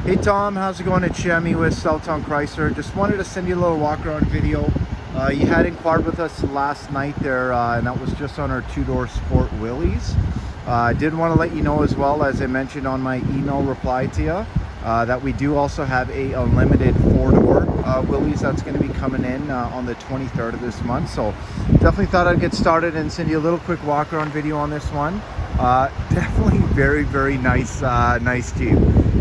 Hey Tom, how's it going? It's Shammi with Southtown Chrysler. Just wanted to send you a little walk around video. You had inquired with us last night there, and that was just on our two-door Sport Willys. I did want to let you know as well, as I mentioned on my email reply to you, that we do also have a unlimited four-door Willys that's going to be coming in on the 23rd of this month. So definitely thought I'd get started and send you a little quick walk around video on this one. Definitely very nice Jeep.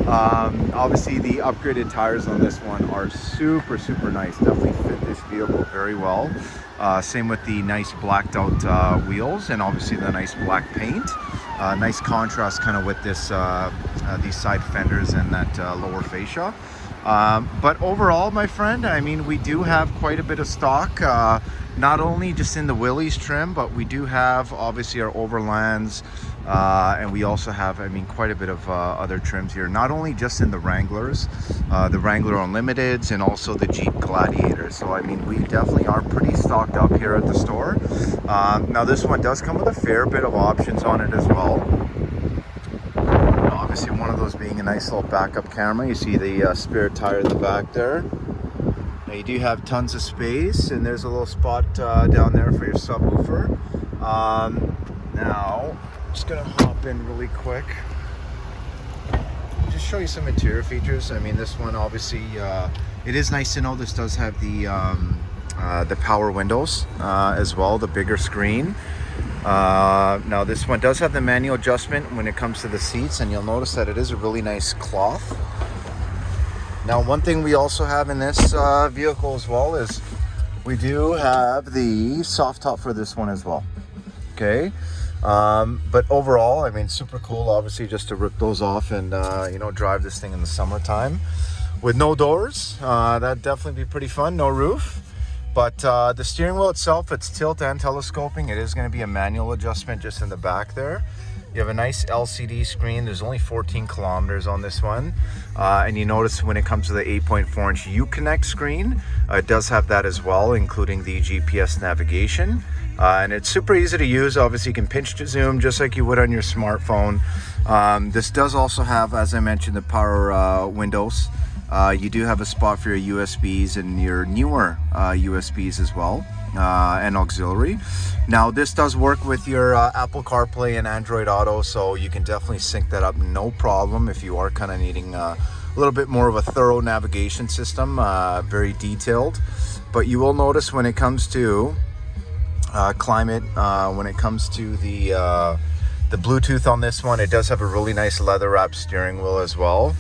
Obviously the upgraded tires on this one are super nice. Definitely fit this vehicle very well. Same with the nice blacked out wheels, and obviously the nice black paint. Nice contrast kind of with this these side fenders and that lower fascia. But overall, my friend, I mean, we do have quite a bit of stock, not only just in the Willys trim, but we do have obviously our Overlands, and we also have, I mean, quite a bit of other trims here, not only just in the Wranglers, the Wrangler Unlimiteds, and also the Jeep Gladiators. So I mean, we definitely are pretty stocked up here at the store. Now this one does come with a fair bit of options on it as well. Obviously one of those being a nice little backup camera. You see the spare tire in the back there. Now you do have tons of space, and there's a little spot down there for your subwoofer. Now I'm just gonna hop in really quick, just show you some interior features. I mean, this one obviously it is nice to know this does have the power windows as well, the bigger screen. Now this one does have the manual adjustment when it comes to the seats, and you'll notice that it is a really nice cloth. Now one thing we also have in this vehicle as well is we do have the soft top for this one as well. Okay, but overall, I mean, super cool, obviously, just to rip those off and you know, drive this thing in the summertime with no doors. That'd definitely be pretty fun. No roof. But the steering wheel itself, it's tilt and telescoping. It is going to be a manual adjustment just in the back there. You have a nice LCD screen. There's only 14 kilometers on this one. And you notice when it comes to the 8.4-inch Uconnect screen, it does have that as well, including the GPS navigation. And it's super easy to use. Obviously, you can pinch to zoom just like you would on your smartphone. This does also have, as I mentioned, the power windows. You do have a spot for your USBs and your newer USBs as well, and auxiliary. Now this does work with your Apple CarPlay and Android Auto, so you can definitely sync that up, no problem, if you are kind of needing a little bit more of a thorough navigation system, very detailed. But you will notice when it comes to climate, when it comes to the Bluetooth on this one, it does have a really nice leather wrapped steering wheel as well.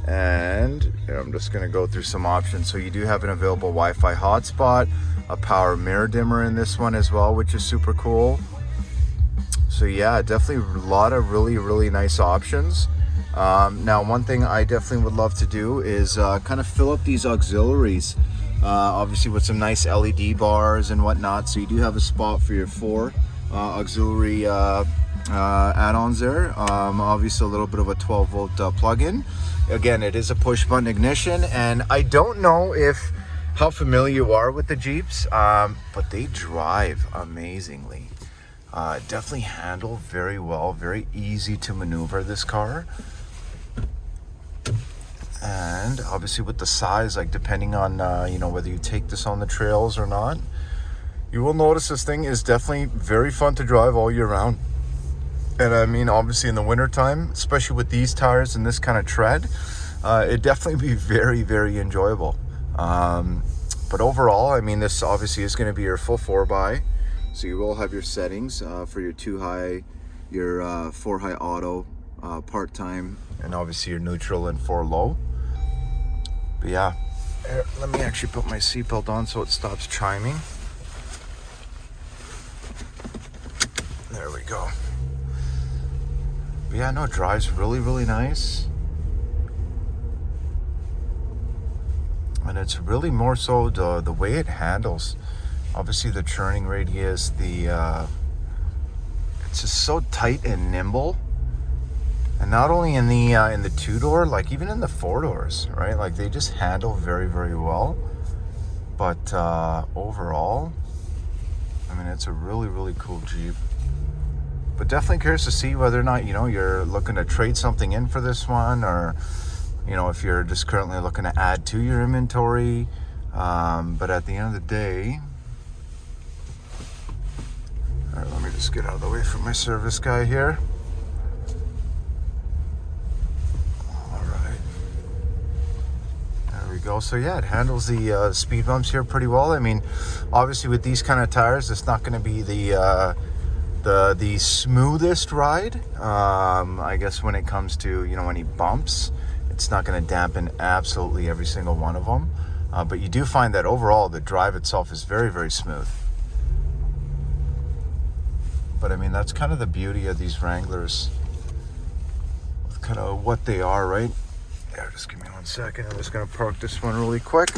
And I'm just going to go through some options. So you do have an available Wi-Fi hotspot, a power mirror dimmer in this one as well, which is super cool. So yeah, definitely a lot of really nice options. Now one thing I definitely would love to do is kind of fill up these auxiliaries, obviously with some nice LED bars and whatnot. So you do have a spot for your 4 auxiliary add-ons there. Obviously a little bit of a 12-volt plug-in. Again, it is a push button ignition, and I don't know how familiar you are with the Jeeps, but they drive amazingly. Definitely handle very well, very easy to maneuver this car. And obviously with the size, like depending on you know, whether you take this on the trails or not, you will notice this thing is definitely very fun to drive all year round. And I mean, obviously in the winter time, especially with these tires and this kind of tread, it'd definitely be very enjoyable. But overall, I mean, this obviously is going to be your full 4x. So you will have your settings for your 2 high, your 4 high auto, part-time, and obviously your neutral and 4 low. But yeah, let me actually put my seatbelt on so it stops chiming. There we go. But yeah, no, it drives really nice. And it's really more so the way it handles. Obviously the turning radius, it's just so tight and nimble. And not only in the 2-door, like even in the 4-doors, right? Like they just handle very well. But overall, I mean, it's a really cool Jeep. But definitely curious to see whether or not, you know, you're looking to trade something in for this one, or you know, if you're just currently looking to add to your inventory. But at the end of the day, all right, let me just get out of the way from my service guy here. All right, there we go. So yeah, it handles the speed bumps here pretty well. I mean, obviously with these kind of tires, it's not going to be the smoothest ride. I guess when it comes to, you know, any bumps, it's not going to dampen absolutely every single one of them. But you do find that overall the drive itself is very, very smooth. But I mean, that's kind of the beauty of these Wranglers, with kind of what they are, right? Yeah, just give me 1 second. I'm just going to park this one really quick.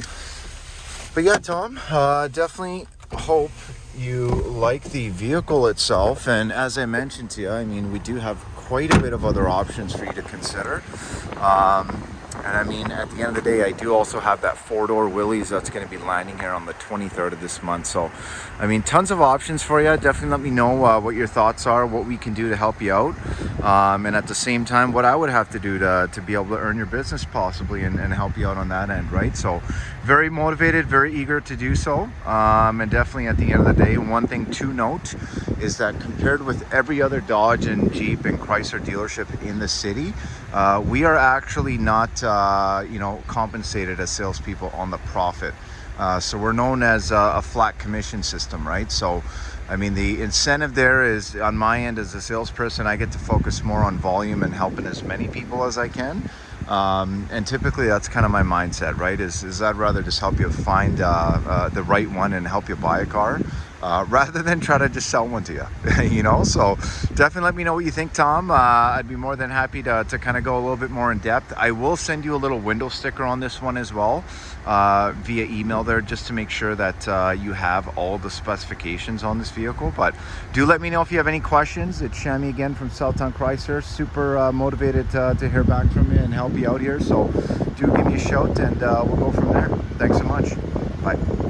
But yeah, Tom, definitely hope you like the vehicle itself. And as I mentioned to you, I mean, we do have quite a bit of other options for you to consider. And I mean, at the end of the day, I do also have that 4-door Willys that's going to be landing here on the 23rd of this month. So, I mean, tons of options for you. Definitely let me know what your thoughts are, what we can do to help you out. And at the same time, what I would have to do to be able to earn your business possibly and help you out on that end, right? So, very motivated, very eager to do so. And definitely at the end of the day, one thing to note is that compared with every other Dodge and Jeep and Chrysler dealership in the city, we are actually not, you know, compensated as salespeople on the profit. So we're known as a flat commission system, right? So, I mean, the incentive there is on my end as a salesperson, I get to focus more on volume and helping as many people as I can. And typically that's kind of my mindset, right? Is I'd rather just help you find the right one and help you buy a car. Rather than try to just sell one to you, you know. So definitely let me know what you think, Tom. I'd be more than happy to kind of go a little bit more in depth. I will send you a little window sticker on this one as well, via email there, just to make sure that you have all the specifications on this vehicle. But do let me know if you have any questions. It's Shammi again from Southtown Chrysler. Super motivated to hear back from you and help you out here. So do give me a shout and we'll go from there. Thanks so much. Bye.